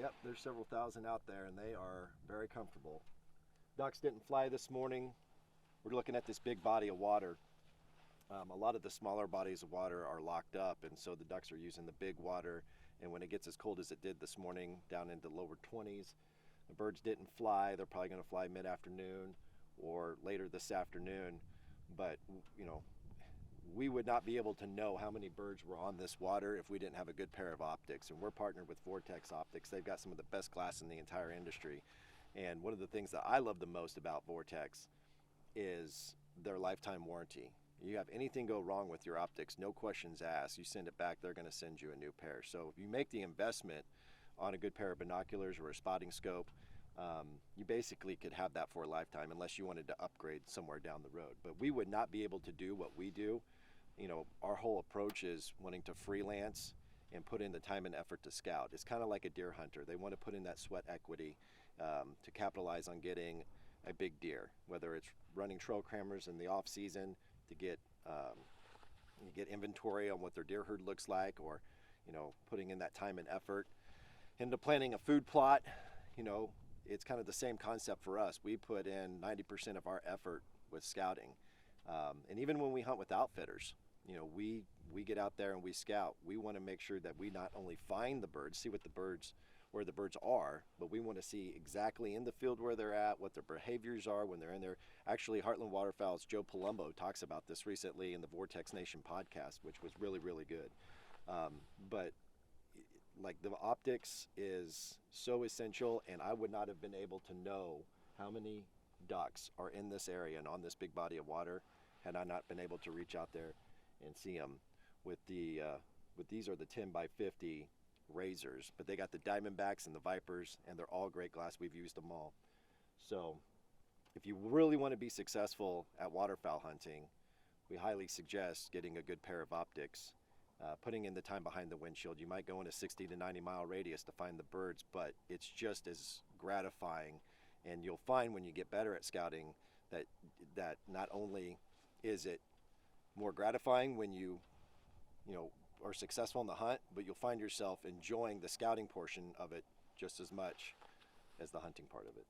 Yep, there's several thousand out there, and they are very comfortable. Ducks didn't fly this morning. We're looking at this big body of water. A lot of the smaller bodies of water are locked up, and so the ducks are using the big water. And when it gets as cold as it did this morning, down into lower 20s, the birds didn't fly. They're probably going to fly mid-afternoon or later this afternoon. But, you know, we would not be able to know how many birds were on this water if we didn't have a good pair of optics. And we're partnered with VORTEX Optics. They've got some of the best glass in the entire industry. And one of the things that I love the most about VORTEX is their lifetime warranty. You have anything go wrong with your optics, no questions asked. You send it back, they're going to send you a new pair. So if you make the investment on a good pair of binoculars or a spotting scope, you basically could have that for a lifetime unless you wanted to upgrade somewhere down the road. But we would not be able to do what we do. You know, our whole approach is wanting to freelance and put in the time and effort to scout. It's kind of like a deer hunter. They want to put in that sweat equity to capitalize on getting a big deer, whether it's running trail cameras in the off season to get inventory on what their deer herd looks like, or putting in that time and effort into planning a food plot. It's kind of the same concept for us. We put in 90% of our effort with scouting, and even when we hunt with outfitters, we get out there and we scout. We want to make sure that we not only find the birds, see where the birds are, but we want to see exactly in the field where they're at, what their behaviors are when they're in there. Actually, Heartland Waterfowl's Joe Palumbo talks about this recently in the Vortex Nation podcast, which was really, really good. But like, the optics is so essential, and I would not have been able to know how many ducks are in this area and on this big body of water had I not been able to reach out there and see them with these are the 10 by 50 razors, but they got the Diamondbacks and the Vipers, and they're all great glass. We've used them all. So if you really want to be successful at waterfowl hunting, we highly suggest getting a good pair of optics, putting in the time behind the windshield. You might go in a 60 to 90 mile radius to find the birds, but it's just as gratifying. And you'll find when you get better at scouting that not only is it more gratifying when you are successful in the hunt, but you'll find yourself enjoying the scouting portion of it just as much as the hunting part of it.